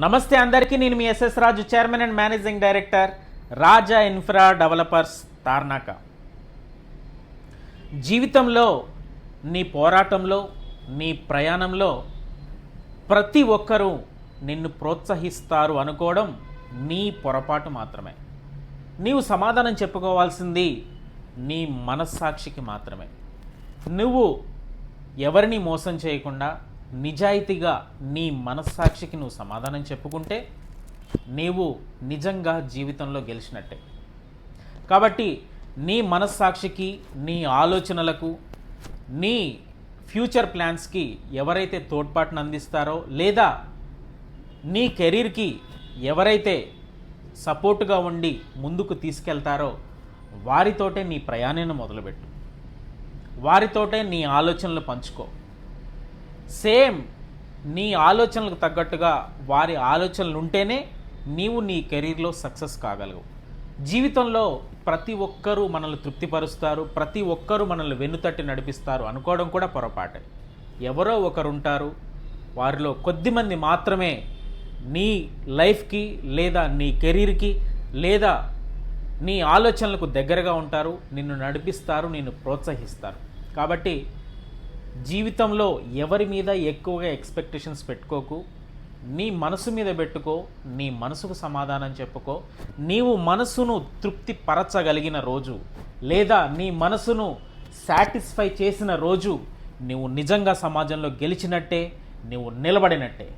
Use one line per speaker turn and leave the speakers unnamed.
నమస్తే అందరికీ. నేను మీ SS Raju, chairman and managing director, Raja Infra Developers, Tarnaka. జీవితంలో నీ పోరాటంలో, నీ ప్రయాణంలో ప్రతి ఒక్కరూ నిన్ను ప్రోత్సహిస్తారు అనుకోవడం నీ పొరపాటు మాత్రమే. నీవు సమాధానం చెప్పుకోవాల్సింది నీ మనస్సాక్షికి మాత్రమే. నువ్వు ఎవరిని మోసం చేయకుండా నిజాయితీగా నీ మనస్సాక్షికి నువ్వు సమాధానం చెప్పుకుంటే నీవు నిజంగా జీవితంలో గెలిచినట్టే. కాబట్టి నీ మనస్సాక్షికి, నీ ఆలోచనలకు, నీ ఫ్యూచర్ ప్లాన్స్కి ఎవరైతే తోడ్పాటును అందిస్తారో లేదా నీ కెరీర్కి ఎవరైతే సపోర్టుగా ఉండి ముందుకు తీసుకెళ్తారో వారితోటే నీ ప్రయాణాన్ని మొదలుపెట్టు. వారితోటే నీ ఆలోచనలు పంచుకో. సేమ్ నీ ఆలోచనలకు తగ్గట్టుగా వారి ఆలోచనలు ఉంటేనే నీవు నీ కెరీర్లో సక్సెస్ కాగలవు. జీవితంలో ప్రతి ఒక్కరూ మనల్ని తృప్తిపరుస్తారు, ప్రతి ఒక్కరూ మనల్ని వెన్నుతట్టి నడిపిస్తారు అనుకోవడం కూడా పొరపాటే. ఎవరో ఒకరు ఉంటారు, వారిలో కొద్దిమంది మాత్రమే నీ లైఫ్కి లేదా నీ కెరీర్కి లేదా నీ ఆలోచనలకు దగ్గరగా ఉంటారు, నిన్ను నడిపిస్తారు, నిన్ను ప్రోత్సహిస్తారు. కాబట్టి జీవితంలో ఎవరి మీద ఎక్కువగా ఎక్స్పెక్టేషన్స్ పెట్టుకోకు. నీ మనసు మీద పెట్టుకో, నీ మనసుకు సమాధానం చెప్పుకో. నీవు మనసును తృప్తిపరచగలిగిన రోజు లేదా నీ మనసును సాటిస్ఫై చేసిన రోజు నీవు నిజంగా సమాజంలో గెలిచినట్టే, నీవు నిలబడినట్టే.